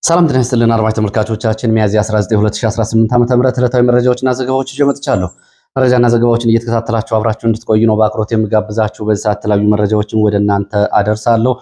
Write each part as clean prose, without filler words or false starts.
ሰላም ጤና ይስጥልን አድማጭ ተመልካቾቻችን ሚያዝያ 19 2018 ዓ.ም ዕለታዊ መረጃዎችና ዘገባዎች ይዤ መጥቻለሁ። መረጃና ዘገባዎችን እየተከታተላችሁ አብራችሁ እንድትቆዩ ነው በአክብሮት የምጋብዛችሁ። በዚህ ሰዓት የተለያዩ መረጃዎችን ወደ እናንተ አደርሳለሁ።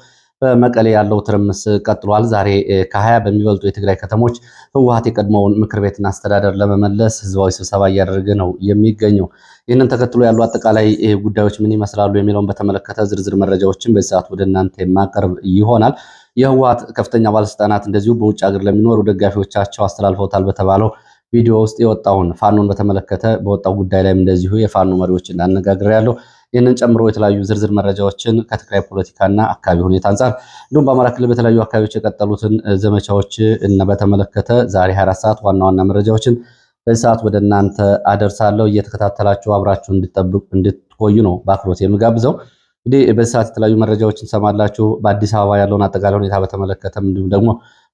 በመቀሌ ያለው ትርምስ ቀጥሏል። ዛሬ ከ20 በሚበልጡ የትግራይ ከተሞች ህወሓት የቀድሞውን ምክር ቤትና አስተዳደር ለመመለስ ህዝባዊ ስብሰባ እያደረገ ነው የሚገኘው። ይህንን ተከትሎ ያሉ አጠቃላይ ጉዳዮች ምን ይመስላሉ የሚለውን በተመለከተ ዝርዝር መረጃዎችን በዚህ ሰዓት ወደ እናንተ የማቀርብ ይሆናል። የህወሓት ከፍተኛ ባለስልጣናት እንደዚሁ በውጭ ሀገር ለሚኖሩ ደጋፊዎቻቸው አስተላልፈውታል በተባለው ቪዲዮ ውስጥ የወጣውን ፋኖን በተመለከተ በወጣው ጉዳይ ላይም እንደዚሁ የፋኖ መሪዎችን አነጋግሬያለሁ። ይህንን ጨምሮ የተለያዩ ዝርዝር መረጃዎችን ከትግራይ ፖለቲካና አካባቢ ሁኔታ አንጻር እንዲሁም በአማራ ክልል በተለያዩ አካባቢዎች የቀጠሉትን ዘመቻዎች በተመለከተ ዛሬ 24 ሰዓት ዋና ዋና መረጃዎችን በዚህ ሰዓት ወደ እናንተ አደርሳለሁ። እየተከታተላችሁ አብራችሁ እንድትቆዩ ነው በአክብሮት የምጋብዘው። እንግዲህ በዚህ ሰዓት የተለያዩ መረጃዎችን ሰማላችሁ። በአዲስ አበባ ያለውን አጠቃላይ ሁኔታ በተመለከተም እንዲሁም ደግሞ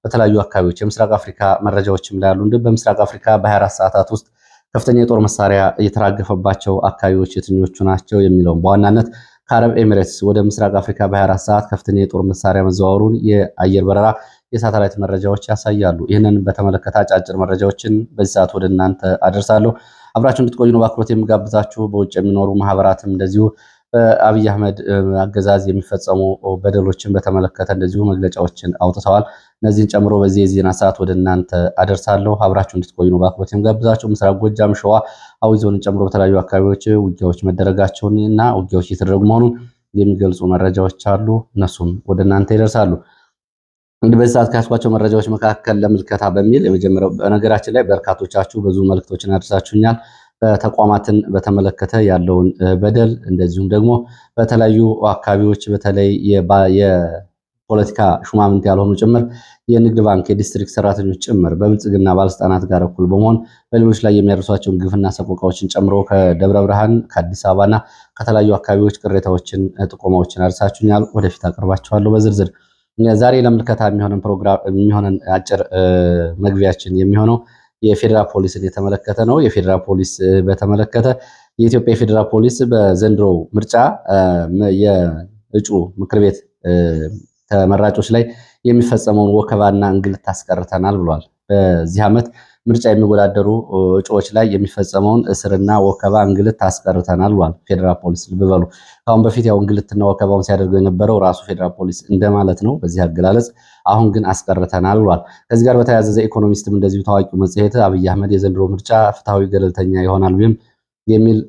በተለያዩ አካባቢዎች የምስራቅ አፍሪካ መረጃዎችም ላይ ያሉ እንዲሁም በምስራቅ አፍሪካ በ24 ሰዓታት ውስጥ ከፍተኛ የጦር መሳሪያ የተራገፈባቸው አካባቢዎች የትኞቹ ናቸው የሚለውን በዋናነት ከአረብ ኤሚሬትስ ወደ ምስራቅ አፍሪካ በ24 ሰዓት ከፍተኛ የጦር መሳሪያ መዘዋወሩን የአየር በረራ የሳተላይት መረጃዎች ያሳያሉ። ይህንን በተመለከተ አጫጭር መረጃዎችን በዚህ ሰዓት ወደ እናንተ አደርሳለሁ። አብራችሁ እንድትቆዩ ነው በአክብሮት የምጋብዛችሁ። በውጭ የሚኖሩ ማህበራትም እንደዚሁ በአብይ አህመድ አገዛዝ የሚፈጸሙ በደሎችን በተመለከተ እንደዚሁ መግለጫዎችን አውጥተዋል። እነዚህን ጨምሮ በዚህ የዜና ሰዓት ወደ እናንተ አደርሳለሁ። አብራችሁ እንድትቆዩ ነው በአክብሮት የምጋብዛችሁ። ምስራቅ ጎጃም፣ ሸዋ፣ አዊ ዞንን ጨምሮ በተለያዩ አካባቢዎች ውጊያዎች መደረጋቸውን እና ውጊያዎች እየተደረጉ መሆኑን የሚገልጹ መረጃዎች አሉ። እነሱም ወደ እናንተ ይደርሳሉ። እንግዲህ በዚህ ሰዓት ካስኳቸው መረጃዎች መካከል ለምልከታ በሚል የመጀመሪያው በነገራችን ላይ በርካቶቻችሁ ብዙ መልእክቶችን አድርሳችሁኛል። ተቋማትን በተመለከተ ያለውን በደል እንደዚሁም ደግሞ በተለያዩ አካባቢዎች በተለይ የፖለቲካ ሹማምንት ያልሆኑ ጭምር የንግድ ባንክ የዲስትሪክት ሰራተኞች ጭምር በብልጽግና ባለስልጣናት ጋር እኩል በመሆን በሌሎች ላይ የሚያደርሷቸውን ግፍና ሰቆቃዎችን ጨምሮ ከደብረ ብርሃን ከአዲስ አበባና ከተለያዩ አካባቢዎች ቅሬታዎችን፣ ጥቆማዎችን አድርሳችሁኛል። ወደፊት አቀርባቸዋለሁ በዝርዝር። ዛሬ ለምልከታ የሚሆነን አጭር መግቢያችን የሚሆነው የፌዴራል ፖሊስን የተመለከተ ነው። የፌዴራል ፖሊስ በተመለከተ የኢትዮጵያ የፌዴራል ፖሊስ በዘንድሮ ምርጫ የእጩ ምክር ቤት ተመራጮች ላይ የሚፈጸመውን ወከባና እንግልት አስቀርተናል ብሏል። በዚህ ዓመት ምርጫ የሚወዳደሩ እጩዎች ላይ የሚፈጸመውን እስርና ወከባ እንግልት አስቀርተናል ብሏል ፌዴራል ፖሊስ። ልብ በሉ። ከአሁን በፊት ያው እንግልትና ወከባውን ሲያደርገው የነበረው ራሱ ፌዴራል ፖሊስ እንደማለት ነው በዚህ አገላለጽ። አሁን ግን አስቀርተናል ብሏል። ከዚህ ጋር በተያያዘ ዘ ኢኮኖሚስትም እንደዚሁ ታዋቂው መጽሔት አብይ አህመድ የዘንድሮ ምርጫ ፍትሐዊ፣ ገለልተኛ ይሆናል የሚል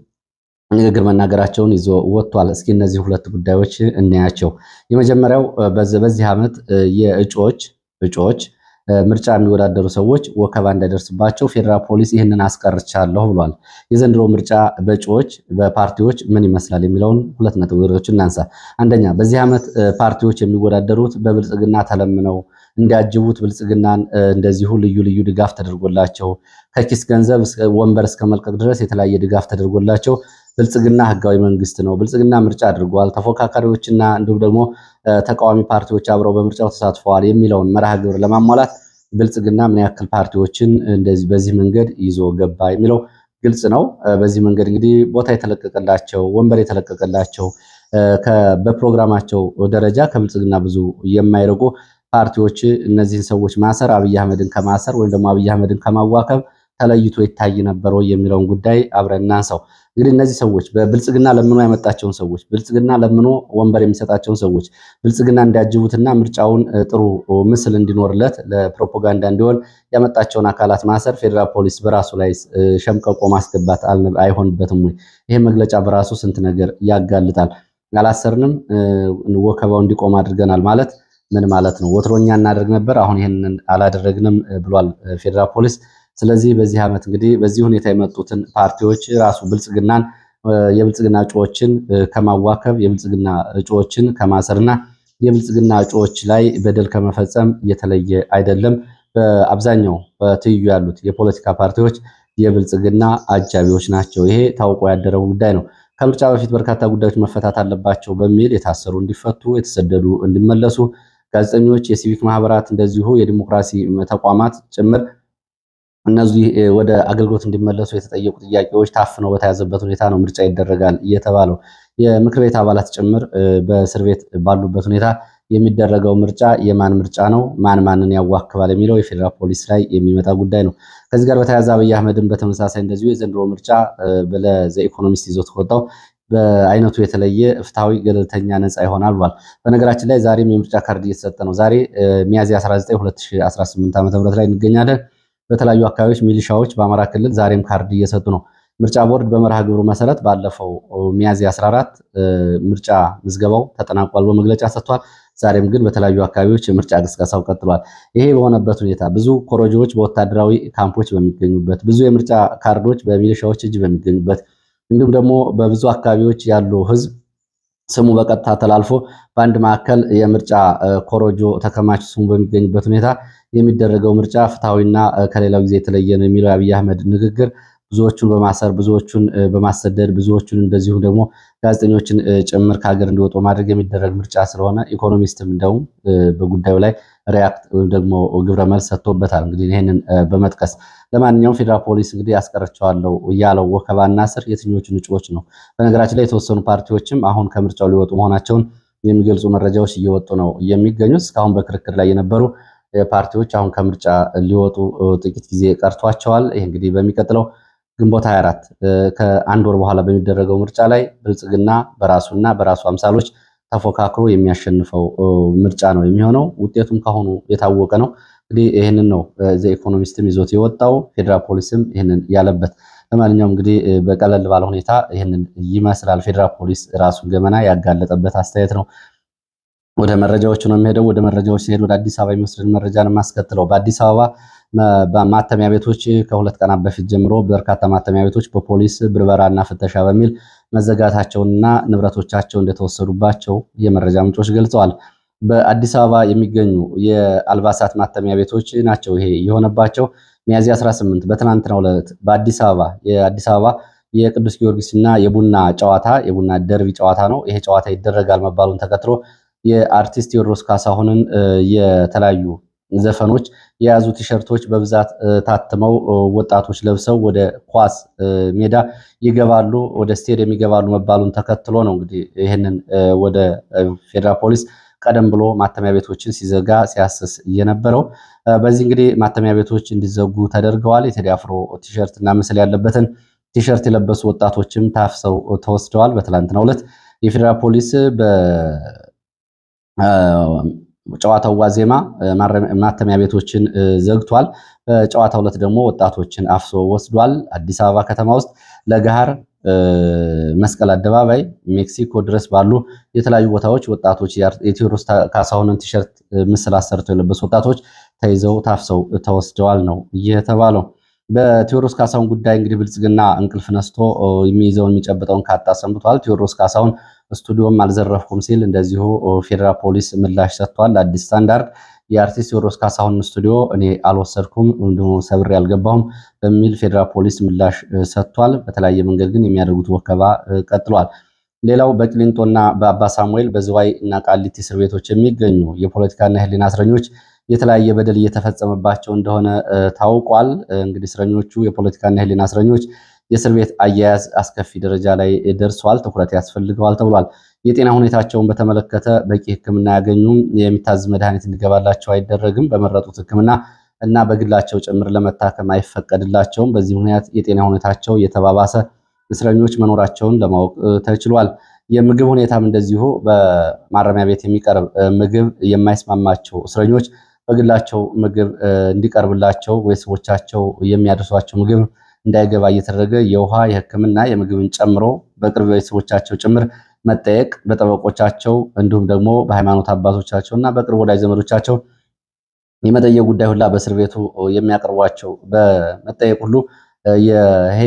ንግግር መናገራቸውን ይዞ ወጥቷል። እስኪ እነዚህ ሁለት ጉዳዮች እናያቸው። የመጀመሪያው በዚህ ዓመት የእጩዎች ምርጫ የሚወዳደሩ ሰዎች ወከባ እንዳይደርስባቸው ፌዴራል ፖሊስ ይህንን አስቀርቻለሁ ብሏል። የዘንድሮ ምርጫ በእጩዎች በፓርቲዎች ምን ይመስላል የሚለውን ሁለት ነጥቦች እናንሳ። አንደኛ፣ በዚህ ዓመት ፓርቲዎች የሚወዳደሩት በብልጽግና ተለምነው እንዲያጅቡት ብልጽግናን እንደዚሁ ልዩ ልዩ ድጋፍ ተደርጎላቸው ከኪስ ገንዘብ ወንበር እስከ መልቀቅ ድረስ የተለያየ ድጋፍ ተደርጎላቸው ብልጽግና ህጋዊ መንግስት ነው፣ ብልጽግና ምርጫ አድርጓል፣ ተፎካካሪዎችና እንዲሁም ደግሞ ተቃዋሚ ፓርቲዎች አብረው በምርጫው ተሳትፈዋል የሚለውን መርሃ ግብር ለማሟላት ብልጽግና ምን ያክል ፓርቲዎችን እንደዚህ በዚህ መንገድ ይዞ ገባ የሚለው ግልጽ ነው። በዚህ መንገድ እንግዲህ ቦታ የተለቀቀላቸው ወንበር የተለቀቀላቸው በፕሮግራማቸው ደረጃ ከብልጽግና ብዙ የማይርቁ ፓርቲዎች እነዚህን ሰዎች ማሰር አብይ አህመድን ከማሰር ወይም ደግሞ አብይ አህመድን ከማዋከብ ተለይቶ ይታይ ነበር ወይ የሚለውን ጉዳይ አብረን እናንሳው። እንግዲህ እነዚህ ሰዎች በብልጽግና ለምኖ ያመጣቸውን ሰዎች ብልጽግና ለምኖ ወንበር የሚሰጣቸውን ሰዎች ብልጽግና እንዲያጅቡትና ምርጫውን ጥሩ ምስል እንዲኖርለት ለፕሮፓጋንዳ እንዲሆን ያመጣቸውን አካላት ማሰር ፌዴራል ፖሊስ በራሱ ላይ ሸምቀቆ ማስገባት አይሆንበትም ወይ? ይሄ መግለጫ በራሱ ስንት ነገር ያጋልጣል። ያላሰርንም ወከባው እንዲቆም አድርገናል ማለት ምን ማለት ነው? ወትሮኛ እናደርግ ነበር፣ አሁን ይሄንን አላደረግንም ብሏል ፌዴራል ፖሊስ። ስለዚህ በዚህ ዓመት እንግዲህ በዚህ ሁኔታ የመጡትን ፓርቲዎች ራሱ ብልጽግናን የብልጽግና እጩዎችን ከማዋከብ የብልጽግና እጩዎችን ከማሰርና የብልጽግና እጩዎች ላይ በደል ከመፈጸም የተለየ አይደለም። በአብዛኛው በትይዩ ያሉት የፖለቲካ ፓርቲዎች የብልጽግና አጃቢዎች ናቸው። ይሄ ታውቆ ያደረው ጉዳይ ነው። ከምርጫ በፊት በርካታ ጉዳዮች መፈታት አለባቸው በሚል የታሰሩ እንዲፈቱ፣ የተሰደዱ እንዲመለሱ፣ ጋዜጠኞች፣ የሲቪክ ማህበራት እንደዚሁ የዲሞክራሲ ተቋማት ጭምር እነዚህ ወደ አገልግሎት እንዲመለሱ የተጠየቁ ጥያቄዎች ታፍነው በተያዘበት ሁኔታ ነው ምርጫ ይደረጋል እየተባለው። የምክር ቤት አባላት ጭምር በእስር ቤት ባሉበት ሁኔታ የሚደረገው ምርጫ የማን ምርጫ ነው? ማን ማንን ያዋክባል የሚለው የፌዴራል ፖሊስ ላይ የሚመጣ ጉዳይ ነው። ከዚህ ጋር በተያያዘ አብይ አህመድን በተመሳሳይ እንደዚሁ የዘንድሮ ምርጫ ለዘ ኢኮኖሚስት ይዞት ወጣው በአይነቱ የተለየ ፍትሐዊ፣ ገለልተኛ፣ ነፃ ይሆናል ብሏል። በነገራችን ላይ ዛሬም የምርጫ ካርድ እየተሰጠ ነው። ዛሬ ሚያዝያ 19 2018 ዓ.ም ላይ እንገኛለን። በተለያዩ አካባቢዎች ሚሊሻዎች በአማራ ክልል ዛሬም ካርድ እየሰጡ ነው። ምርጫ ቦርድ በመርሃ ግብሩ መሰረት ባለፈው ሚያዝያ 14 ምርጫ ምዝገባው ተጠናቋል ብሎ መግለጫ ሰጥቷል። ዛሬም ግን በተለያዩ አካባቢዎች የምርጫ ቅስቀሳው ቀጥሏል። ይሄ በሆነበት ሁኔታ ብዙ ኮረጆዎች በወታደራዊ ካምፖች በሚገኙበት፣ ብዙ የምርጫ ካርዶች በሚሊሻዎች እጅ በሚገኙበት፣ እንዲሁም ደግሞ በብዙ አካባቢዎች ያሉ ህዝብ ስሙ በቀጥታ ተላልፎ በአንድ ማዕከል የምርጫ ኮረጆ ተከማች ስሙ በሚገኝበት ሁኔታ የሚደረገው ምርጫ ፍትሐዊና ከሌላው ጊዜ የተለየ ነው የሚለው የአብይ አህመድ ንግግር ብዙዎቹን በማሰር ብዙዎቹን በማሰደድ ብዙዎቹን እንደዚሁም ደግሞ ጋዜጠኞችን ጭምር ከሀገር እንዲወጡ ማድረግ የሚደረግ ምርጫ ስለሆነ ኢኮኖሚስትም እንደውም በጉዳዩ ላይ ሪያክት ወይም ደግሞ ግብረ መልስ ሰጥቶበታል። እንግዲህ ይህንን በመጥቀስ ለማንኛውም ፌዴራል ፖሊስ እንግዲህ ያስቀረቸዋለሁ እያለው ወከባና ስር የትኞቹን እጩዎች ነው? በነገራችን ላይ የተወሰኑ ፓርቲዎችም አሁን ከምርጫው ሊወጡ መሆናቸውን የሚገልጹ መረጃዎች እየወጡ ነው የሚገኙት። እስካሁን በክርክር ላይ የነበሩ ፓርቲዎች አሁን ከምርጫ ሊወጡ ጥቂት ጊዜ ቀርቷቸዋል። ይህ እንግዲህ በሚቀጥለው ግንቦት 24 ከአንድ ወር በኋላ በሚደረገው ምርጫ ላይ ብልጽግና በራሱና በራሱ አምሳሎች ተፎካክሮ የሚያሸንፈው ምርጫ ነው የሚሆነው። ውጤቱም ካሁኑ የታወቀ ነው። እንግዲህ ይህንን ነው ዘ ኢኮኖሚስትም ይዞት የወጣው ፌዴራል ፖሊስም ይህንን ያለበት። ለማንኛውም እንግዲህ በቀለል ባለ ሁኔታ ይህንን ይመስላል ፌዴራል ፖሊስ ራሱን ገመና ያጋለጠበት አስተያየት ነው። ወደ መረጃዎቹ ነው የሚሄደው። ወደ መረጃዎች ሲሄድ ወደ አዲስ አበባ የሚወስድን መረጃ ነው የማስከትለው። በአዲስ አበባ ማተሚያ ቤቶች ከሁለት ቀናት በፊት ጀምሮ በርካታ ማተሚያ ቤቶች በፖሊስ ብርበራና ፍተሻ በሚል መዘጋታቸውንና ንብረቶቻቸው እንደተወሰዱባቸው የመረጃ ምንጮች ገልጸዋል። በአዲስ አበባ የሚገኙ የአልባሳት ማተሚያ ቤቶች ናቸው ይሄ የሆነባቸው። ሚያዝያ 18 በትናንትናው ዕለት በአዲስ አበባ የቅዱስ ጊዮርጊስና የቡና ጨዋታ የቡና ደርቢ ጨዋታ ነው። ይሄ ጨዋታ ይደረጋል መባሉን ተከትሎ የአርቲስት ቴዎድሮስ ካሳሁንን የተለያዩ ዘፈኖች የያዙ ቲሸርቶች በብዛት ታትመው ወጣቶች ለብሰው ወደ ኳስ ሜዳ ይገባሉ፣ ወደ ስቴዲየም ይገባሉ መባሉን ተከትሎ ነው እንግዲህ ይህንን ወደ ፌዴራል ፖሊስ ቀደም ብሎ ማተሚያ ቤቶችን ሲዘጋ ሲያስስ የነበረው። በዚህ እንግዲህ ማተሚያ ቤቶች እንዲዘጉ ተደርገዋል። የቴዲ አፍሮ ቲሸርት እና ምስል ያለበትን ቲሸርት የለበሱ ወጣቶችም ታፍሰው ተወስደዋል። በትላንትናው ዕለት የፌዴራል ፖሊስ ጨዋታው ዋዜማ ማተሚያ ቤቶችን ዘግቷል። በጨዋታው ዕለት ደግሞ ወጣቶችን አፍሶ ወስዷል። አዲስ አበባ ከተማ ውስጥ ለገሃር፣ መስቀል አደባባይ፣ ሜክሲኮ ድረስ ባሉ የተለያዩ ቦታዎች ወጣቶች የቴዎድሮስ ካሳሁንን ቲሸርት ምስል አሰርተው የለበሱ ወጣቶች ተይዘው ታፍሰው ተወስደዋል ነው የተባለው። በቴዎድሮስ ካሳሁን ጉዳይ እንግዲህ ብልጽግና እንቅልፍ ነስቶ የሚይዘውን የሚጨብጠውን ካጣ ሰንብቷል። ቴዎድሮስ ካሳሁን ስቱዲዮም አልዘረፍኩም ሲል እንደዚሁ ፌዴራል ፖሊስ ምላሽ ሰጥቷል። አዲስ ስታንዳርድ የአርቲስት ቴዎድሮስ ካሳሁን ስቱዲዮ እኔ አልወሰድኩም እንዲሁ ሰብሬ አልገባሁም በሚል ፌዴራል ፖሊስ ምላሽ ሰጥቷል። በተለያየ መንገድ ግን የሚያደርጉት ወከባ ቀጥሏል። ሌላው በቅሊንጦና በአባ ሳሙኤል በዝዋይ እና ቃሊቲ እስር ቤቶች የሚገኙ የፖለቲካና የሕሊና እስረኞች የተለያየ በደል እየተፈጸመባቸው እንደሆነ ታውቋል። እንግዲህ እስረኞቹ የፖለቲካና የሕሊና እስረኞች የእስር ቤት አያያዝ አስከፊ ደረጃ ላይ ደርሷል፣ ትኩረት ያስፈልገዋል ተብሏል። የጤና ሁኔታቸውን በተመለከተ በቂ ሕክምና ያገኙም፣ የሚታዝ መድኃኒት እንዲገባላቸው አይደረግም፣ በመረጡት ሕክምና እና በግላቸው ጭምር ለመታከም አይፈቀድላቸውም። በዚህ ምክንያት የጤና ሁኔታቸው የተባባሰ እስረኞች መኖራቸውን ለማወቅ ተችሏል። የምግብ ሁኔታም እንደዚሁ በማረሚያ ቤት የሚቀርብ ምግብ የማይስማማቸው እስረኞች በግላቸው ምግብ እንዲቀርብላቸው ቤተሰቦቻቸው የሚያደርሷቸው ምግብ እንዳይገባ እየተደረገ የውሃ የሕክምና የምግብን ጨምሮ በቅርብ ቤተሰቦቻቸው ጭምር መጠየቅ በጠበቆቻቸው እንዲሁም ደግሞ በሃይማኖት አባቶቻቸው እና በቅርብ ወዳጅ ዘመዶቻቸው የመጠየቅ ጉዳይ ሁላ በእስር ቤቱ የሚያቀርቧቸው በመጠየቅ ሁሉ ይሄ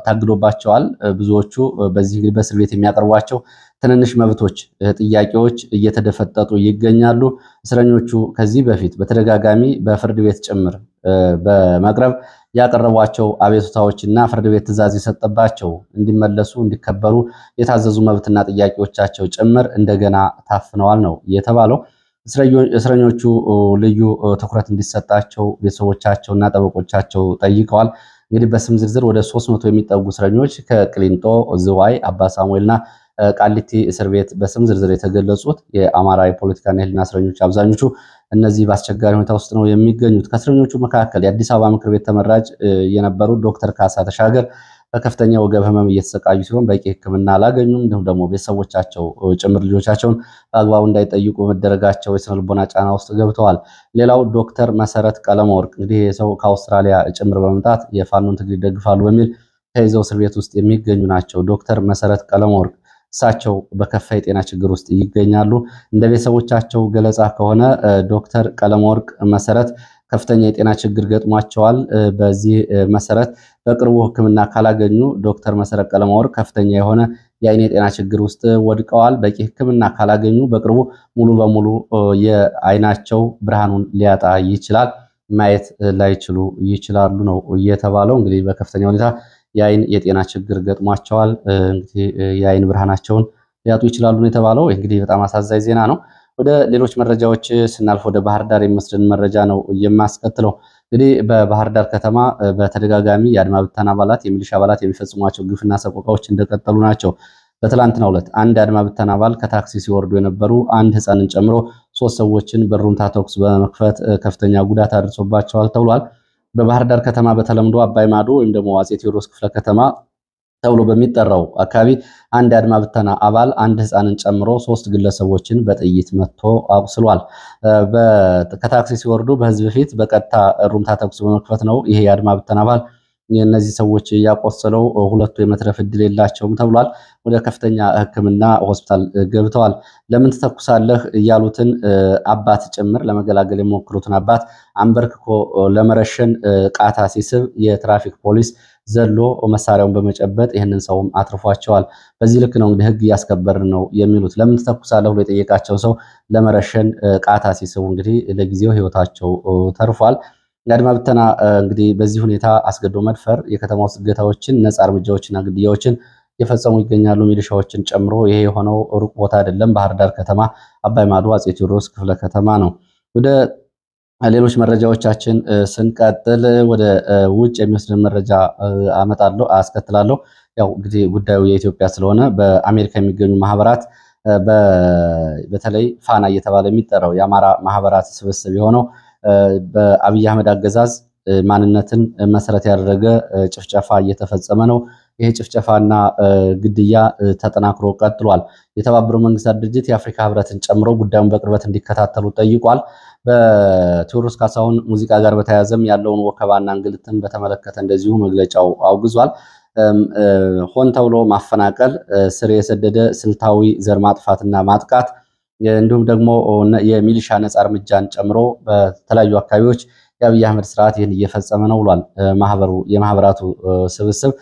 ታግዶባቸዋል። ብዙዎቹ በዚህ እንግዲህ በእስር ቤት የሚያቀርቧቸው ትንንሽ መብቶች ጥያቄዎች እየተደፈጠጡ ይገኛሉ። እስረኞቹ ከዚህ በፊት በተደጋጋሚ በፍርድ ቤት ጭምር በመቅረብ ያቀረቧቸው አቤቱታዎችና ፍርድ ቤት ትዕዛዝ የሰጠባቸው እንዲመለሱ እንዲከበሩ የታዘዙ መብትና ጥያቄዎቻቸው ጭምር እንደገና ታፍነዋል ነው የተባለው። እስረኞቹ ልዩ ትኩረት እንዲሰጣቸው ቤተሰቦቻቸውና ጠበቆቻቸው ጠይቀዋል። እንግዲህ በስም ዝርዝር ወደ 300 የሚጠጉ እስረኞች ከቅሊንጦ፣ ዝዋይ፣ አባ ሳሙኤልና ቃሊቲ እስር ቤት በስም ዝርዝር የተገለጹት የአማራ የፖለቲካና የህሊና እስረኞች አብዛኞቹ እነዚህ በአስቸጋሪ ሁኔታ ውስጥ ነው የሚገኙት። ከእስረኞቹ መካከል የአዲስ አበባ ምክር ቤት ተመራጭ የነበሩት ዶክተር ካሳ ተሻገር በከፍተኛ ወገብ ህመም እየተሰቃዩ ሲሆን በቂ ሕክምና አላገኙም። እንዲሁም ደግሞ ቤተሰቦቻቸው ጭምር ልጆቻቸውን በአግባቡ እንዳይጠይቁ በመደረጋቸው የስነልቦና ጫና ውስጥ ገብተዋል። ሌላው ዶክተር መሰረት ቀለመወርቅ እንግዲህ ሰው ከአውስትራሊያ ጭምር በመምጣት የፋኖን ትግል ይደግፋሉ በሚል ተይዘው እስር ቤት ውስጥ የሚገኙ ናቸው። ዶክተር መሰረት ቀለመወርቅ እሳቸው በከፋ የጤና ችግር ውስጥ ይገኛሉ። እንደ ቤተሰቦቻቸው ገለጻ ከሆነ ዶክተር ቀለመወርቅ መሰረት ከፍተኛ የጤና ችግር ገጥሟቸዋል። በዚህ መሰረት በቅርቡ ሕክምና ካላገኙ ዶክተር መሰረት ቀለመወርቅ ከፍተኛ የሆነ የአይን የጤና ችግር ውስጥ ወድቀዋል። በቂ ሕክምና ካላገኙ በቅርቡ ሙሉ በሙሉ የአይናቸው ብርሃኑን ሊያጣ ይችላል፣ ማየት ላይችሉ ይችላሉ ነው እየተባለው። እንግዲህ በከፍተኛ ሁኔታ የአይን የጤና ችግር ገጥሟቸዋል። እንግዲህ የአይን ብርሃናቸውን ሊያጡ ይችላሉ ነው የተባለው። እንግዲህ በጣም አሳዛኝ ዜና ነው። ወደ ሌሎች መረጃዎች ስናልፍ ወደ ባህር ዳር የሚወስድን መረጃ ነው የማስከትለው። እንግዲህ በባህር ዳር ከተማ በተደጋጋሚ የአድማ ብተና አባላት፣ የሚሊሻ አባላት የሚፈጽሟቸው ግፍና ሰቆቃዎች እንደቀጠሉ ናቸው። በትላንትናው ዕለት አንድ የአድማ ብተና አባል ከታክሲ ሲወርዱ የነበሩ አንድ ሕፃንን ጨምሮ 3 ሰዎችን በሩምታ ተኩስ በመክፈት ከፍተኛ ጉዳት አድርሶባቸዋል ተብሏል። በባህር ዳር ከተማ በተለምዶ አባይ ማዶ ወይም ደግሞ አፄ ቴዎድሮስ ክፍለ ከተማ ተብሎ በሚጠራው አካባቢ አንድ የአድማ ብተና አባል አንድ ሕፃንን ጨምሮ 3 ግለሰቦችን በጥይት መትቶ አቁስሏል። ከታክሲ ሲወርዱ በህዝብ ፊት በቀጥታ ሩምታ ተኩስ በመክፈት ነው ይሄ የአድማ ብተና አባል የእነዚህ ሰዎች ያቆሰለው። 2ቱ የመትረፍ ዕድል የላቸውም ተብሏል። ወደ ከፍተኛ ሕክምና ሆስፒታል ገብተዋል። ለምን ትተኩሳለህ እያሉትን አባት ጭምር ለመገላገል የሞክሩትን አባት አንበርክኮ ለመረሸን ቃታ ሲስብ የትራፊክ ፖሊስ ዘሎ መሳሪያውን በመጨበጥ ይህንን ሰውም አትርፏቸዋል። በዚህ ልክ ነው እንግዲህ ህግ እያስከበርን ነው የሚሉት። ለምን ትተኩሳለህ ብሎ የጠየቃቸው ሰው ለመረሸን ቃታ ሲስቡ እንግዲህ ለጊዜው ህይወታቸው ተርፏል። የአድማ ብተና እንግዲህ በዚህ ሁኔታ አስገዶ መድፈር፣ የከተማ ውስጥ እገታዎችን፣ ነፃ እርምጃዎችና ግድያዎችን የፈጸሙ ይገኛሉ፣ ሚሊሻዎችን ጨምሮ። ይሄ የሆነው ሩቅ ቦታ አይደለም፣ ባህር ዳር ከተማ አባይ ማዶ አፄ ቴዎድሮስ ክፍለ ከተማ ነው። ወደ ሌሎች መረጃዎቻችን ስንቀጥል ወደ ውጭ የሚወስድን መረጃ አስከትላለሁ። ያው እንግዲህ ጉዳዩ የኢትዮጵያ ስለሆነ በአሜሪካ የሚገኙ ማህበራት በተለይ ፋና እየተባለ የሚጠራው የአማራ ማህበራት ስብስብ የሆነው በአብይ አህመድ አገዛዝ ማንነትን መሰረት ያደረገ ጭፍጨፋ እየተፈጸመ ነው። ይሄ ጭፍጨፋና ግድያ ተጠናክሮ ቀጥሏል። የተባበሩት መንግስታት ድርጅት የአፍሪካ ህብረትን ጨምሮ ጉዳዩን በቅርበት እንዲከታተሉ ጠይቋል። በቴዎድሮስ ካሳሁን ሙዚቃ ጋር በተያያዘም ያለውን ወከባና እንግልትን በተመለከተ እንደዚሁ መግለጫው አውግዟል። ሆን ተብሎ ማፈናቀል፣ ስር የሰደደ ስልታዊ ዘር ማጥፋትና ማጥቃት እንዲሁም ደግሞ የሚሊሻ ነፃ እርምጃን ጨምሮ በተለያዩ አካባቢዎች የአብይ አህመድ ስርዓት ይህን እየፈጸመ ነው ብሏል የማህበራቱ ስብስብ።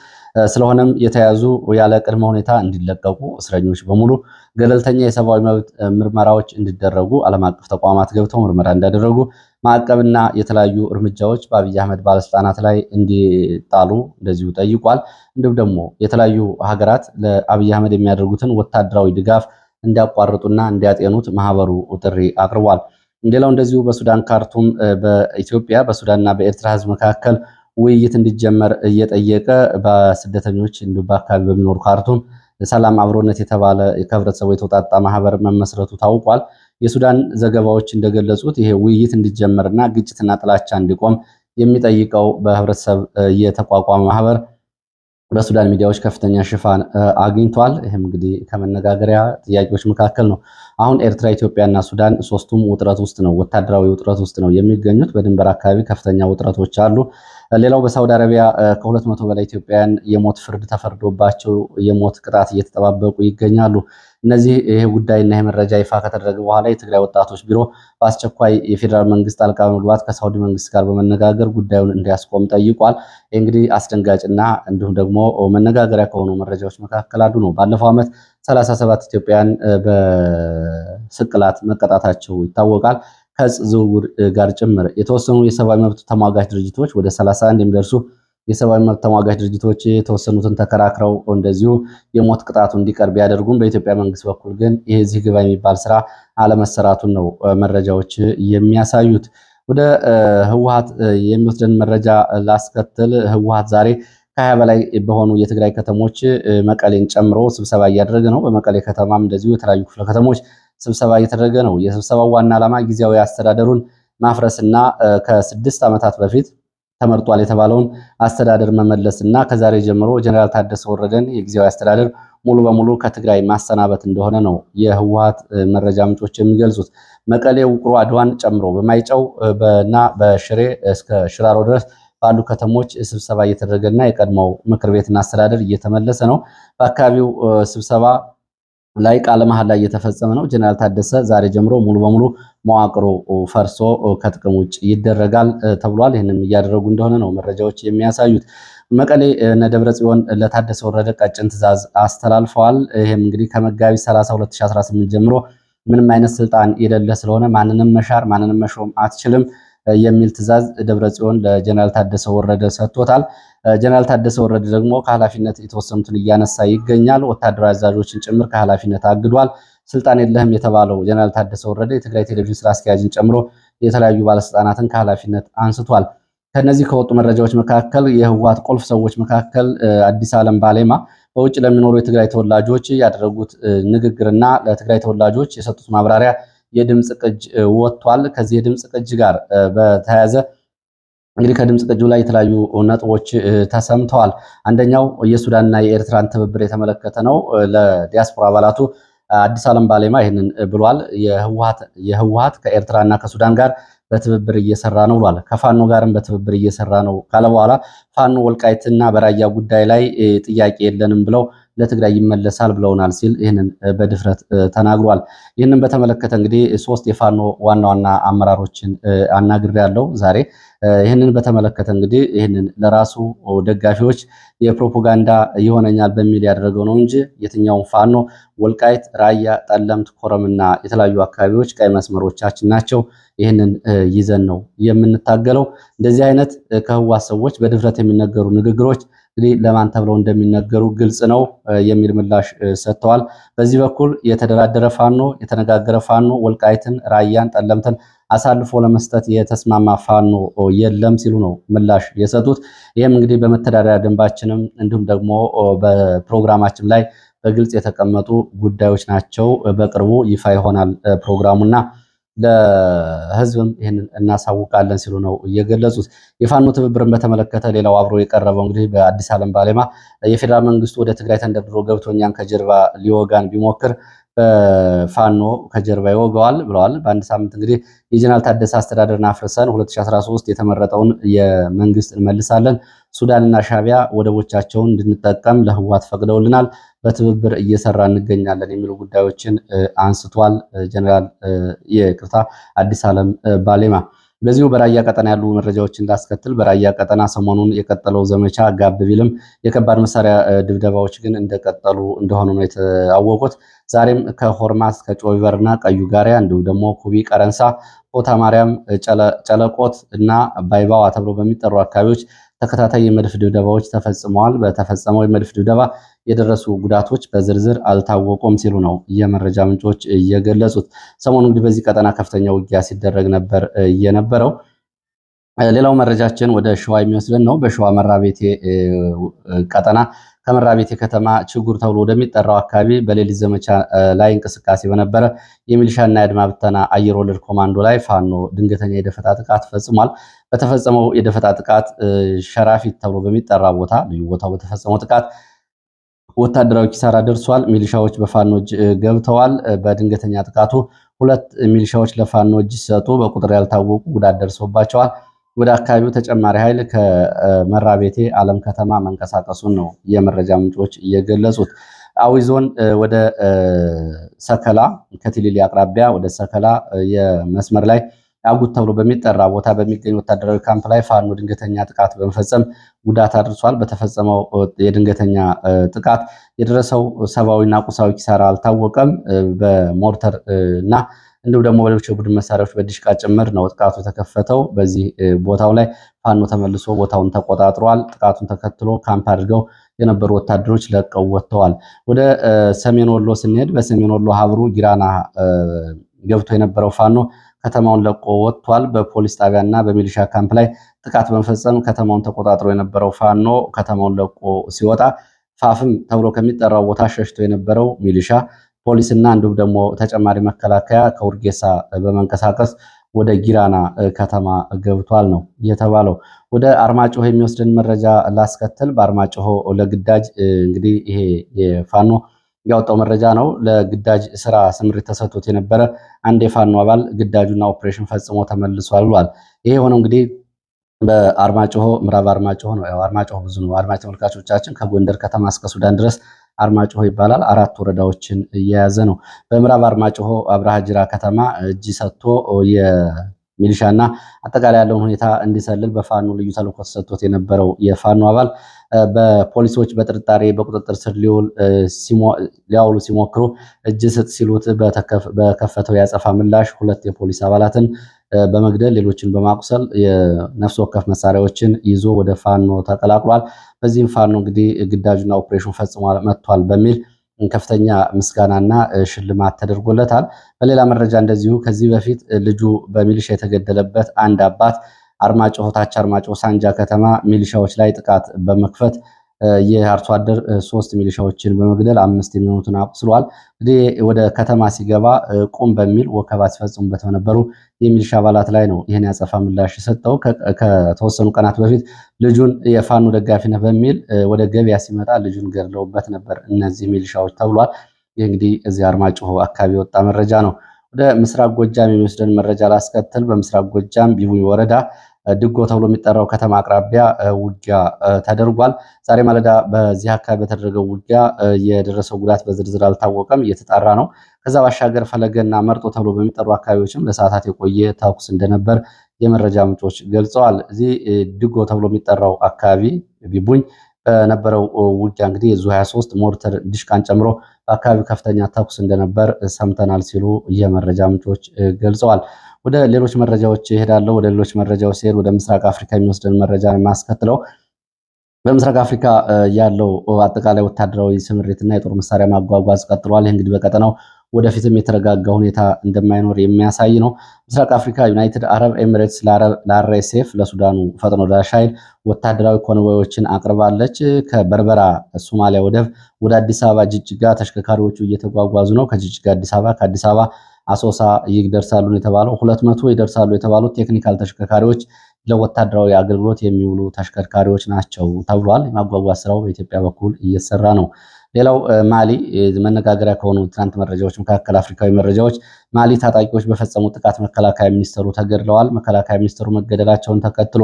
ስለሆነም የተያዙ ያለ ቅድመ ሁኔታ እንዲለቀቁ፣ እስረኞች በሙሉ ገለልተኛ የሰብአዊ መብት ምርመራዎች እንዲደረጉ፣ ዓለም አቀፍ ተቋማት ገብተው ምርመራ እንዳደረጉ፣ ማዕቀብና የተለያዩ እርምጃዎች በአብይ አህመድ ባለስልጣናት ላይ እንዲጣሉ እንደዚሁ ጠይቋል። እንዲሁም ደግሞ የተለያዩ ሀገራት ለአብይ አህመድ የሚያደርጉትን ወታደራዊ ድጋፍ እንዲያቋርጡና እንዲያጤኑት ማህበሩ ጥሪ አቅርቧል። ሌላው እንደዚሁ በሱዳን ካርቱም በኢትዮጵያ በሱዳንና በኤርትራ ህዝብ መካከል ውይይት እንዲጀመር እየጠየቀ በስደተኞች እንዲሁም በአካባቢ በሚኖሩ ካርቱም ሰላም አብሮነት የተባለ ከህብረተሰቡ የተውጣጣ ማህበር መመስረቱ ታውቋል። የሱዳን ዘገባዎች እንደገለጹት ይሄ ውይይት እንዲጀመርና ግጭትና ጥላቻ እንዲቆም የሚጠይቀው በህብረተሰብ የተቋቋመ ማህበር በሱዳን ሚዲያዎች ከፍተኛ ሽፋን አግኝቷል። ይህም እንግዲህ ከመነጋገሪያ ጥያቄዎች መካከል ነው። አሁን ኤርትራ፣ ኢትዮጵያና ሱዳን ሶስቱም ውጥረት ውስጥ ነው፣ ወታደራዊ ውጥረት ውስጥ ነው የሚገኙት። በድንበር አካባቢ ከፍተኛ ውጥረቶች አሉ። ሌላው በሳውዲ አረቢያ ከ200 በላይ ኢትዮጵያውያን የሞት ፍርድ ተፈርዶባቸው የሞት ቅጣት እየተጠባበቁ ይገኛሉ። ይሄ ጉዳይና ይሄ መረጃ ይፋ ከተደረገ በኋላ የትግራይ ወጣቶች ቢሮ በአስቸኳይ የፌዴራል መንግስት ጣልቃ በመግባት ከሳውዲ መንግስት ጋር በመነጋገር ጉዳዩን እንዲያስቆም ጠይቋል። እንግዲህ አስደንጋጭና እንዲሁም ደግሞ መነጋገሪያ ከሆኑ መረጃዎች መካከል አንዱ ነው። ባለፈው ዓመት 37 ኢትዮጵያውያን በስቅላት መቀጣታቸው ይታወቃል። ከዕፅ ዝውውር ጋር ጭምር የተወሰኑ የሰብአዊ መብት ተሟጋች ድርጅቶች ወደ 31 የሚደርሱ የሰብአዊ መብት ተሟጋች ድርጅቶች የተወሰኑትን ተከራክረው እንደዚሁ የሞት ቅጣቱ እንዲቀርብ ቢያደርጉም በኢትዮጵያ መንግስት በኩል ግን የዚህ ግባ የሚባል ስራ አለመሰራቱን ነው መረጃዎች የሚያሳዩት። ወደ ህወሓት የሚወስደን መረጃ ላስከትል። ህወሓት ዛሬ ከ20 በላይ በሆኑ የትግራይ ከተሞች መቀሌን ጨምሮ ስብሰባ እያደረገ ነው። በመቀሌ ከተማም እንደዚሁ የተለያዩ ክፍለ ከተሞች ስብሰባ እየተደረገ ነው። የስብሰባው ዋና ዓላማ ጊዜያዊ አስተዳደሩን ማፍረስና ከ6 ዓመታት በፊት ተመርጧል የተባለውን አስተዳደር መመለስና ከዛሬ ጀምሮ ጀነራል ታደሰ ወረደን የጊዜያዊ አስተዳደር ሙሉ በሙሉ ከትግራይ ማሰናበት እንደሆነ ነው የህወሓት መረጃ ምንጮች የሚገልጹት። መቀሌ፣ ውቅሮ፣ አድዋን ጨምሮ በማይጨው እና በሽሬ እስከ ሽራሮ ድረስ ባሉ ከተሞች ስብሰባ እየተደረገና የቀድሞው ምክር ቤትና አስተዳደር እየተመለሰ ነው። በአካባቢው ስብሰባ ላይ ቃለ መሐላ እየተፈጸመ ነው። ጀነራል ታደሰ ዛሬ ጀምሮ ሙሉ በሙሉ መዋቅሩ ፈርሶ ከጥቅም ውጭ ይደረጋል ተብሏል። ይህንም እያደረጉ እንደሆነ ነው መረጃዎች የሚያሳዩት። መቀሌ እነ ደብረ ጽዮን ለታደሰ ወረደ ቀጭን ትዕዛዝ አስተላልፈዋል። ይህም እንግዲህ ከመጋቢት 30 2018 ጀምሮ ምንም አይነት ስልጣን የሌለ ስለሆነ ማንንም መሻር ማንንም መሾም አትችልም የሚል ትዕዛዝ ደብረ ጽዮን ለጀነራል ታደሰ ወረደ ሰጥቶታል። ጀነራል ታደሰ ወረደ ደግሞ ከኃላፊነት የተወሰኑትን እያነሳ ይገኛል። ወታደራዊ አዛዦችን ጭምር ከኃላፊነት አግዷል። ስልጣን የለህም የተባለው ጀነራል ታደሰ ወረደ የትግራይ ቴሌቪዥን ስራ አስኪያጅን ጨምሮ የተለያዩ ባለስልጣናትን ከኃላፊነት አንስቷል። ከነዚህ ከወጡ መረጃዎች መካከል የህወሓት ቁልፍ ሰዎች መካከል አዲስ ዓለም ባሌማ በውጭ ለሚኖሩ የትግራይ ተወላጆች ያደረጉት ንግግርና ለትግራይ ተወላጆች የሰጡት ማብራሪያ የድምፅ ቅጅ ወጥቷል። ከዚህ የድምፅ ቅጅ ጋር በተያያዘ እንግዲህ ከድምፅ ቅጁ ላይ የተለያዩ ነጥቦች ተሰምተዋል። አንደኛው የሱዳንና የኤርትራን ትብብር የተመለከተ ነው። ለዲያስፖራ አባላቱ አዲስ ዓለም ባሌማ ይህንን ብሏል። የህወሓት ከኤርትራና ከሱዳን ጋር በትብብር እየሰራ ነው ብሏል። ከፋኖ ጋርም በትብብር እየሰራ ነው ካለ በኋላ ፋኖ ወልቃይትና በራያ ጉዳይ ላይ ጥያቄ የለንም ብለው ለትግራይ ይመለሳል ብለውናል ሲል ይህንን በድፍረት ተናግሯል። ይህንን በተመለከተ እንግዲህ 3 የፋኖ ዋና ዋና አመራሮችን አናግሬያለሁ ዛሬ። ይህንን በተመለከተ እንግዲህ ይህንን ለራሱ ደጋፊዎች የፕሮፓጋንዳ ይሆነኛል በሚል ያደረገው ነው እንጂ የትኛውም ፋኖ ወልቃይት፣ ራያ፣ ጠለምት፣ ኮረምና የተለያዩ አካባቢዎች ቀይ መስመሮቻችን ናቸው። ይህንን ይዘን ነው የምንታገለው። እንደዚህ አይነት ከህወሓት ሰዎች በድፍረት የሚነገሩ ንግግሮች እንግዲህ ለማን ተብለው እንደሚነገሩ ግልጽ ነው የሚል ምላሽ ሰጥተዋል። በዚህ በኩል የተደራደረ ፋኖ፣ የተነጋገረ ፋኖ ወልቃይትን፣ ራያን፣ ጠለምትን አሳልፎ ለመስጠት የተስማማ ፋኖ የለም ሲሉ ነው ምላሽ የሰጡት። ይህም እንግዲህ በመተዳደሪያ ደንባችንም እንዲሁም ደግሞ በፕሮግራማችን ላይ በግልጽ የተቀመጡ ጉዳዮች ናቸው። በቅርቡ ይፋ ይሆናል ፕሮግራሙና ለህዝብም ይህንን እናሳውቃለን ሲሉ ነው እየገለጹት። የፋኖ ትብብርን በተመለከተ ሌላው አብሮ የቀረበው እንግዲህ በአዲስ ዓለም ባሌማ የፌዴራል መንግስቱ ወደ ትግራይ ተንደርድሮ ገብቶ እኛን ከጀርባ ሊወጋን ቢሞክር በፋኖ ከጀርባ ይወገዋል ብለዋል። በአንድ ሳምንት እንግዲህ የጀነራል ታደሰ አስተዳደርን አፍርሰን 2013 የተመረጠውን የመንግስት እንመልሳለን፣ ሱዳንና ሻቢያ ወደቦቻቸውን እንድንጠቀም ለህወሓት ፈቅደውልናል፣ በትብብር እየሰራ እንገኛለን የሚሉ ጉዳዮችን አንስቷል። ጀነራል አዲስ ዓለም ባሌማ በዚሁ በራያ ቀጠና ያሉ መረጃዎችን ላስከትል። በራያ ቀጠና ሰሞኑን የቀጠለው ዘመቻ ጋብ ቢልም የከባድ መሳሪያ ድብደባዎች ግን እንደቀጠሉ እንደሆኑ ነው የተዋወቁት። ዛሬም ከሆርማት ከጮይቨርና ቀዩ ጋሪያ እንዲሁም ደግሞ ኩቢ፣ ቀረንሳ፣ ቦታ ማርያም፣ ጨለቆት እና ባይባዋ ተብሎ በሚጠሩ አካባቢዎች ተከታታይ የመድፍ ድብደባዎች ተፈጽመዋል። በተፈጸመው የመድፍ ድብደባ የደረሱ ጉዳቶች በዝርዝር አልታወቁም ሲሉ ነው የመረጃ ምንጮች እየገለጹት። ሰሞኑ እንግዲህ በዚህ ቀጠና ከፍተኛ ውጊያ ሲደረግ ነበር የነበረው። ሌላው መረጃችን ወደ ሸዋ የሚወስደን ነው። በሸዋ መራቤቴ ቀጠና ከመራቤቴ ከተማ ችጉር ተብሎ ወደሚጠራው አካባቢ በሌሊት ዘመቻ ላይ እንቅስቃሴ በነበረ የሚሊሻና የአድማ ብተና አየር ወለድ ኮማንዶ ላይ ፋኖ ድንገተኛ የደፈጣ ጥቃት ፈጽሟል። በተፈጸመው የደፈጣ ጥቃት ሸራፊት ተብሎ በሚጠራ ቦታ ልዩ ቦታው በተፈጸመው ጥቃት ወታደራዊ ኪሳራ ደርሷል። ሚሊሻዎች በፋኖ እጅ ገብተዋል። በድንገተኛ ጥቃቱ 2 ሚሊሻዎች ለፋኖ እጅ ሲሰጡ በቁጥር ያልታወቁ ጉዳት ደርሶባቸዋል። ወደ አካባቢው ተጨማሪ ኃይል ከመራቤቴ አለም ከተማ መንቀሳቀሱን ነው የመረጃ ምንጮች እየገለጹት። አዊ ዞን ወደ ሰከላ ከቲሊሊ አቅራቢያ ወደ ሰከላ የመስመር ላይ አጉት ተብሎ በሚጠራ ቦታ በሚገኝ ወታደራዊ ካምፕ ላይ ፋኖ ድንገተኛ ጥቃት በመፈጸም ጉዳት አድርሷል። በተፈጸመው የድንገተኛ ጥቃት የደረሰው ሰብአዊና ቁሳዊ ኪሳራ አልታወቀም። በሞርተር እና እንዲሁም ደግሞ በሌሎች የቡድን መሳሪያዎች በዲሽቃ ጭምር ነው ጥቃቱ የተከፈተው። በዚህ ቦታው ላይ ፋኖ ተመልሶ ቦታውን ተቆጣጥሯል። ጥቃቱን ተከትሎ ካምፕ አድርገው የነበሩ ወታደሮች ለቀው ወጥተዋል። ወደ ሰሜን ወሎ ስንሄድ በሰሜን ወሎ ሀብሩ ጊራና ገብቶ የነበረው ፋኖ ከተማውን ለቆ ወጥቷል። በፖሊስ ጣቢያና በሚሊሻ ካምፕ ላይ ጥቃት በመፈጸም ከተማውን ተቆጣጥሮ የነበረው ፋኖ ከተማውን ለቆ ሲወጣ ፋፍም ተብሎ ከሚጠራው ቦታ ሸሽቶ የነበረው ሚሊሻ ፖሊስና እንዲሁም ደግሞ ተጨማሪ መከላከያ ከውርጌሳ በመንቀሳቀስ ወደ ጊራና ከተማ ገብቷል ነው የተባለው። ወደ አርማጭሆ የሚወስድን መረጃ ላስከትል። በአርማጭሆ ለግዳጅ እንግዲህ ይሄ የፋኖ ያወጣው መረጃ ነው። ለግዳጅ ስራ ስምሪት ተሰጥቶት የነበረ አንድ የፋኖ አባል ግዳጁና ኦፕሬሽን ፈጽሞ ተመልሷል ብሏል። ይሄ የሆነው እንግዲህ በአርማጭሆ ምዕራብ አርማጭሆ ነው። ያው አርማጭሆ ብዙ ነው። አድማጭ ተመልካቾቻችን ከጎንደር ከተማ እስከ ሱዳን ድረስ አርማጭሆ ይባላል። 4 ወረዳዎችን እየያዘ ነው። በምዕራብ አርማጭሆ አብርሃ ጅራ ከተማ እጅ ሰጥቶ የሚሊሻና አጠቃላይ ያለውን ሁኔታ እንዲሰልል በፋኖ ልዩ ተልዕኮ ተሰጥቶት የነበረው የፋኖ አባል በፖሊሶች በጥርጣሬ በቁጥጥር ስር ሊያውሉ ሲሞክሩ እጅ ስጥ ሲሉት በከፈተው ያጸፋ ምላሽ 2 የፖሊስ አባላትን በመግደል ሌሎችን በማቁሰል የነፍስ ወከፍ መሳሪያዎችን ይዞ ወደ ፋኖ ተቀላቅሏል። በዚህም ፋኖ እንግዲህ ግዳጁና ኦፕሬሽን ፈጽሞ መጥቷል በሚል ከፍተኛ ምስጋናና ሽልማት ተደርጎለታል። በሌላ መረጃ እንደዚሁ ከዚህ በፊት ልጁ በሚሊሻ የተገደለበት አንድ አባት አርማጭሆ ታች አርማጭሆ ሳንጃ ከተማ ሚሊሻዎች ላይ ጥቃት በመክፈት የአርሶ አደር 3 ሚሊሻዎችን በመግደል 5 የሚሆኑትን አቁስሏል። እንግዲህ ወደ ከተማ ሲገባ ቁም በሚል ወከባ ሲፈጽሙበት በነበሩ የሚሊሻ አባላት ላይ ነው ይህን ያጸፋ ምላሽ የሰጠው። ከተወሰኑ ቀናት በፊት ልጁን የፋኖ ደጋፊ ነህ በሚል ወደ ገበያ ሲመጣ ልጁን ገድለውበት ነበር እነዚህ ሚሊሻዎች ተብሏል። ይህ እንግዲህ እዚህ አርማጭሆ አካባቢ የወጣ መረጃ ነው። ወደ ምስራቅ ጎጃም የሚወስደን መረጃ ላስከትል። በምስራቅ ጎጃም ቢቡይ ወረዳ ድጎ ተብሎ የሚጠራው ከተማ አቅራቢያ ውጊያ ተደርጓል። ዛሬ ማለዳ በዚህ አካባቢ በተደረገው ውጊያ የደረሰው ጉዳት በዝርዝር አልታወቀም፣ እየተጣራ ነው። ከዛ ባሻገር ፈለገና መርጦ ተብሎ በሚጠሩ አካባቢዎችም ለሰዓታት የቆየ ተኩስ እንደነበር የመረጃ ምንጮች ገልጸዋል። እዚህ ድጎ ተብሎ የሚጠራው አካባቢ ቢቡኝ በነበረው ውጊያ እንግዲህ የዙ 23 ሞርተር ዲሽቃን ጨምሮ በአካባቢው ከፍተኛ ተኩስ እንደነበር ሰምተናል ሲሉ የመረጃ ምንጮች ገልጸዋል። ወደ ሌሎች መረጃዎች ይሄዳለሁ። ወደ ሌሎች መረጃዎች ሲሄድ ወደ ምስራቅ አፍሪካ የሚወስደን መረጃ የማስከትለው በምስራቅ አፍሪካ ያለው አጠቃላይ ወታደራዊ ስምሪትና የጦር መሳሪያ ማጓጓዝ ቀጥሏል። ይህ እንግዲህ በቀጠናው ወደፊትም የተረጋጋ ሁኔታ እንደማይኖር የሚያሳይ ነው። ምስራቅ አፍሪካ ዩናይትድ አረብ ኤሚሬትስ ለአርኤስኤፍ ለሱዳኑ ፈጥኖ ደራሽ ኃይል ወታደራዊ ኮንቮዮችን አቅርባለች። ከበርበራ ሶማሊያ ወደብ ወደ አዲስ አበባ ጅጅጋ ተሽከርካሪዎቹ እየተጓጓዙ ነው። ከጅጅጋ አዲስ አበባ ከአዲስ አበባ አሶሳ ይደርሳሉ የተባለው 200 ይደርሳሉ የተባሉት ቴክኒካል ተሽከርካሪዎች ለወታደራዊ አገልግሎት የሚውሉ ተሽከርካሪዎች ናቸው ተብሏል። የማጓጓዝ ስራው በኢትዮጵያ በኩል እየተሰራ ነው። ሌላው ማሊ መነጋገሪያ ከሆኑ ትናንት መረጃዎች መካከል አፍሪካዊ መረጃዎች ማሊ ታጣቂዎች በፈጸሙት ጥቃት መከላከያ ሚኒስትሩ ተገድለዋል። መከላከያ ሚኒስትሩ መገደላቸውን ተከትሎ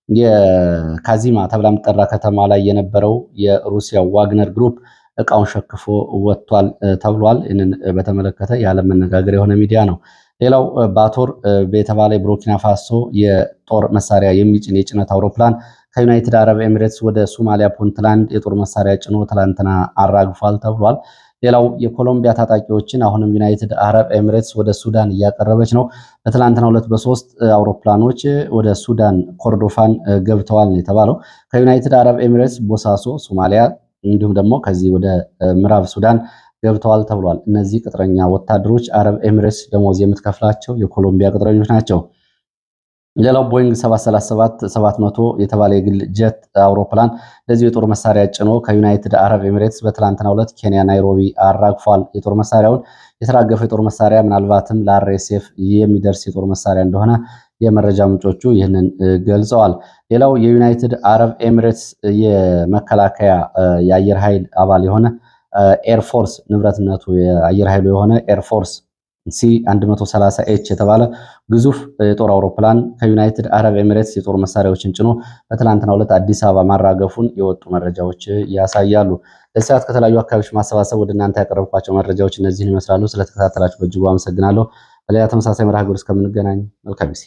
የካዚማ ተብላ የምትጠራ ከተማ ላይ የነበረው የሩሲያ ዋግነር ግሩፕ እቃውን ሸክፎ ወጥቷል ተብሏል። ይህንን በተመለከተ የዓለም መነጋገር የሆነ ሚዲያ ነው። ሌላው ባቶር የተባለ የቡርኪና ፋሶ የጦር መሳሪያ የሚጭን የጭነት አውሮፕላን ከዩናይትድ አረብ ኤሚሬትስ ወደ ሶማሊያ ፑንትላንድ የጦር መሳሪያ ጭኖ ትላንትና አራግፏል ተብሏል። ሌላው የኮሎምቢያ ታጣቂዎችን አሁንም ዩናይትድ አረብ ኤሚሬትስ ወደ ሱዳን እያቀረበች ነው። በትላንትናው ዕለት በ3 አውሮፕላኖች ወደ ሱዳን ኮርዶፋን ገብተዋል ነው የተባለው። ከዩናይትድ አረብ ኤሚሬትስ ቦሳሶ ሶማሊያ እንዲሁም ደግሞ ከዚህ ወደ ምዕራብ ሱዳን ገብተዋል ተብሏል። እነዚህ ቅጥረኛ ወታደሮች አረብ ኤሚሬትስ ደሞዝ የምትከፍላቸው የኮሎምቢያ ቅጥረኞች ናቸው። ሌላው ቦይንግ 737-700 የተባለ የግል ጀት አውሮፕላን ለዚህ የጦር መሳሪያ ጭኖ ከዩናይትድ አረብ ኤሚሬትስ በትላንትናው ዕለት ኬንያ ናይሮቢ አራግፏል። የጦር መሳሪያውን የተራገፈው የጦር መሳሪያ ምናልባትም ለአርኤስኤፍ የሚደርስ የጦር መሳሪያ እንደሆነ የመረጃ ምንጮቹ ይህንን ገልጸዋል። ሌላው የዩናይትድ አረብ ኤሚሬትስ የመከላከያ የአየር ኃይል አባል የሆነ ኤርፎርስ ንብረትነቱ የአየር ኃይሉ የሆነ ኤርፎርስ C130H የተባለ ግዙፍ የጦር አውሮፕላን ከዩናይትድ አረብ ኤሚሬትስ የጦር መሳሪያዎችን ጭኖ በትላንትናው ዕለት አዲስ አበባ ማራገፉን የወጡ መረጃዎች ያሳያሉ። ለሰዓት ከተለያዩ አካባቢዎች ማሰባሰብ ወደ እናንተ ያቀረብኳቸው መረጃዎች እነዚህን ይመስላሉ። ስለተከታተላችሁ በእጅጉ አመሰግናለሁ። በሌላ ተመሳሳይ መርሃ ግብር እስከምንገናኝ መልካም ጊዜ